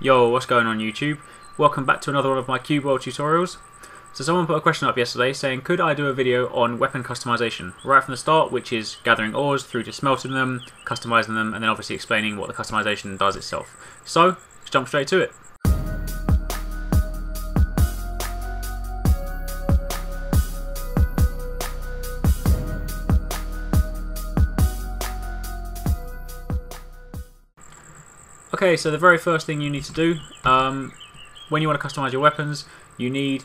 Yo, what's going on YouTube? Welcome back to another one of my Cube World tutorials. So someone put a question up yesterday saying, could I do a video on weapon customization right from the start, which is gathering ores through to smelting them, customizing them, and then obviously explaining what the customization does itself. So, let's jump straight to it. Okay, so the very first thing you need to do, when you want to customize your weapons, you need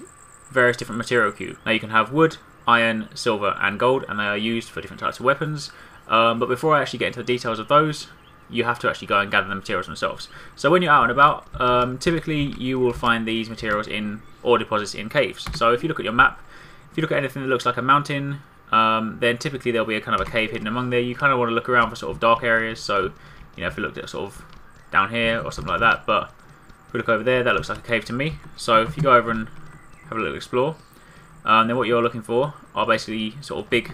various different material cubes. Now you can have wood, iron, silver and gold, and they are used for different types of weapons. But before I actually get into the details of those, you have to actually go and gather the materials themselves. So when you're out and about, typically you will find these materials in ore deposits in caves. So if you look at your map, if you look at anything that looks like a mountain, then typically there'll be a kind of a cave hidden among there. You kind of want to look around for sort of dark areas. So, you know, if you looked at sort of down here or something like that, but if we look over there, that looks like a cave to me. So if you go over and have a little explore, then what you're looking for are basically sort of big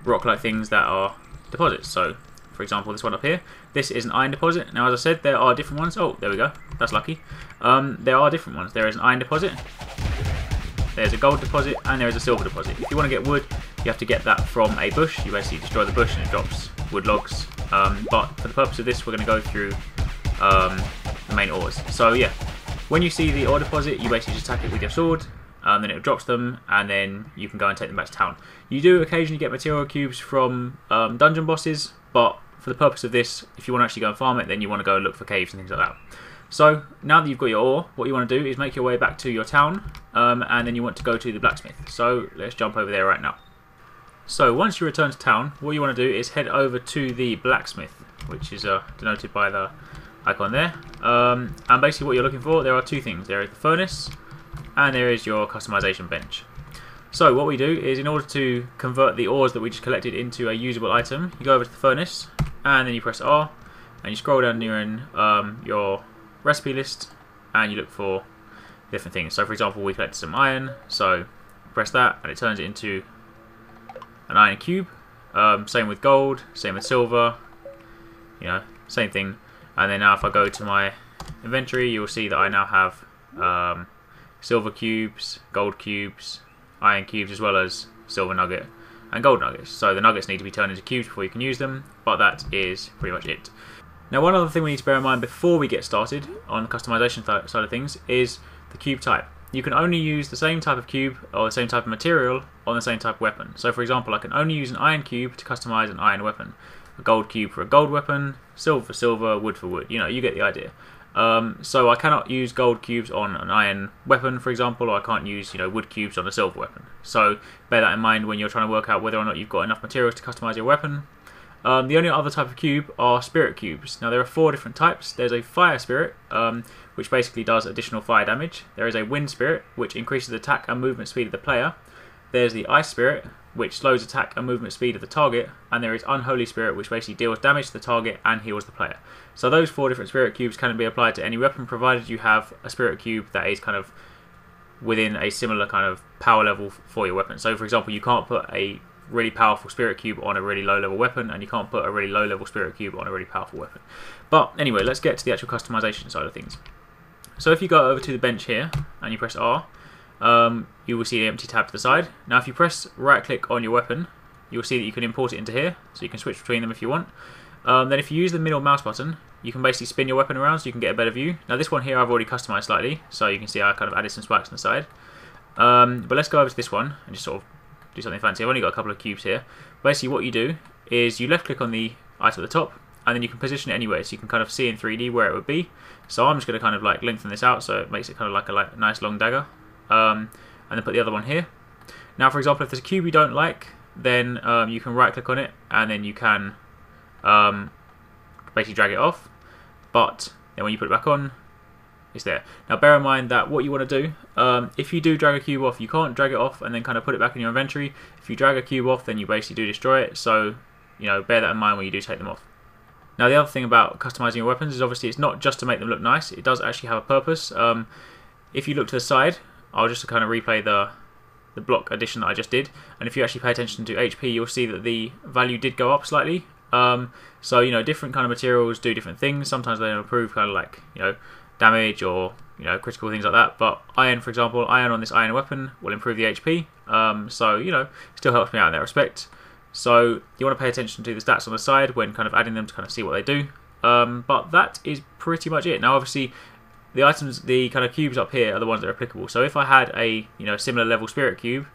rock-like things that are deposits. So for example, this one up here, this is an iron deposit. Now as I said, there are different ones. Oh, there we go, that's lucky. There are different ones. There is an iron deposit, there's a gold deposit, and there is a silver deposit. If you want to get wood, you have to get that from a bush. You basically destroy the bush and it drops wood logs. But for the purpose of this, we're going to go through the main ores. So yeah, when you see the ore deposit, you basically just attack it with your sword, then it drops them, and then you can go and take them back to town. You do occasionally get material cubes from dungeon bosses, but for the purpose of this, if you want to actually go and farm it, then you want to go and look for caves and things like that. So now that you've got your ore, what you want to do is make your way back to your town, and then you want to go to the blacksmith. So let's jump over there right now. So once you return to town, what you want to do is head over to the blacksmith, which is denoted by the icon there. And basically what you're looking for, there are two things. There is the furnace and there is your customization bench. So what we do is, in order to convert the ores that we just collected into a usable item, you go over to the furnace and then you press R and you scroll down near in your recipe list and you look for different things. So for example, we collected some iron, so press that and it turns it into an iron cube. Same with gold, same with silver, you know, same thing. And then now if I go to my inventory, you'll see that I now have silver cubes, gold cubes, iron cubes, as well as silver nugget and gold nuggets. So the nuggets need to be turned into cubes before you can use them, but that is pretty much it. Now one other thing we need to bear in mind before we get started on the customization side of things is the cube type. You can only use the same type of cube or the same type of material on the same type of weapon. So for example, I can only use an iron cube to customize an iron weapon, a gold cube for a gold weapon, silver for silver, wood for wood. You know, you get the idea. So I cannot use gold cubes on an iron weapon, for example, or I can't use, you know, wood cubes on a silver weapon. So bear that in mind when you're trying to work out whether or not you've got enough materials to customize your weapon. The only other type of cube are spirit cubes. Now there are 4 different types. There's a fire spirit, which basically does additional fire damage. There is a wind spirit, which increases the attack and movement speed of the player. There's the ice spirit, which slows attack and movement speed of the target, and there is unholy spirit, which basically deals damage to the target and heals the player. So those 4 different spirit cubes can be applied to any weapon, provided you have a spirit cube that is kind of within a similar kind of power level for your weapon. So for example, you can't put a really powerful spirit cube on a really low level weapon, and you can't put a really low level spirit cube on a really powerful weapon. But anyway, let's get to the actual customization side of things. So if you go over to the bench here and you press R, you will see an empty tab to the side. Now if you press right click on your weapon, you'll see that you can import it into here, so you can switch between them if you want. Then if you use the middle mouse button, you can basically spin your weapon around so you can get a better view. Now this one here I've already customized slightly, so you can see I kind of added some spikes on the side. But let's go over to this one and just sort of do something fancy. I've only got a couple of cubes here. Basically what you do is you left click on the item at the top, and then you can position it anywhere, so you can kind of see in 3D where it would be. So I'm just going to kind of like lengthen this out so it makes it kind of like a nice long dagger. And then put the other one here. Now for example, if there's a cube you don't like, then you can right click on it and then you can basically drag it off, but then when you put it back on, it's there. Now bear in mind that what you want to do, if you do drag a cube off, you can't drag it off and then kind of put it back in your inventory. If you drag a cube off, then you basically do destroy it, so you know, bear that in mind when you do take them off. Now the other thing about customizing your weapons is obviously it's not just to make them look nice, it does actually have a purpose. If you look to the side, I'll just kind of replay the block addition that I just did, and if you actually pay attention to HP, you'll see that the value did go up slightly. So you know, different kind of materials do different things. Sometimes they improve kind of like, you know, damage or critical things like that. But iron, for example, iron on this iron weapon will improve the HP. So still helps me out in that respect. So you want to pay attention to the stats on the side when kind of adding them to kind of see what they do. But that is pretty much it. Now, obviously, the items, the kind of cubes up here are the ones that are applicable. So if I had a similar level spirit cube,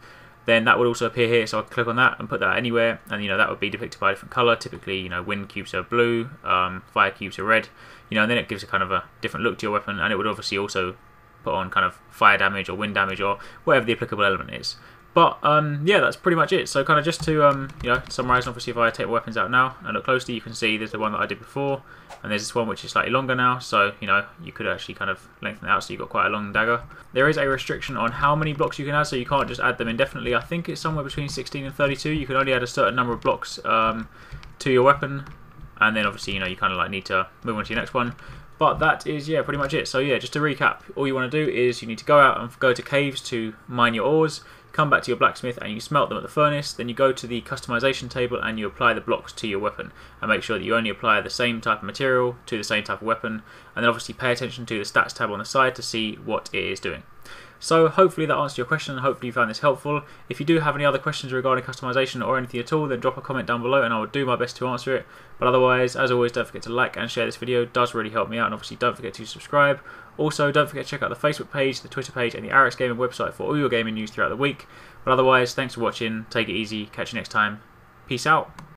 then that would also appear here. So I can click on that and put that anywhere, and that would be depicted by a different color. Typically, wind cubes are blue, fire cubes are red. And then it gives a kind of a different look to your weapon, and it would obviously also put on kind of fire damage or wind damage or whatever the applicable element is. But yeah, that's pretty much it. So kind of just to summarize, obviously if I take my weapons out now and look closely, you can see there's the one that I did before, and there's this one which is slightly longer now. So you could actually kind of lengthen it out, so you've got quite a long dagger. There is a restriction on how many blocks you can add, so you can't just add them indefinitely. I think it's somewhere between 16 and 32. You can only add a certain number of blocks to your weapon, and then obviously you kind of like need to move on to your next one. But that is pretty much it. So yeah, just to recap, all you want to do is you need to go out and go to caves to mine your ores, come back to your blacksmith and you smelt them at the furnace, then you go to the customization table and you apply the blocks to your weapon, and make sure that you only apply the same type of material to the same type of weapon, and then obviously pay attention to the stats tab on the side to see what it is doing. So hopefully that answered your question, and hopefully you found this helpful. If you do have any other questions regarding customization or anything at all, then drop a comment down below and I will do my best to answer it. But otherwise, as always, don't forget to like and share this video. It does really help me out, and obviously don't forget to subscribe. Also, don't forget to check out the Facebook page, the Twitter page and the Arekkz Gaming website for all your gaming news throughout the week. But otherwise, thanks for watching, take it easy, catch you next time, peace out.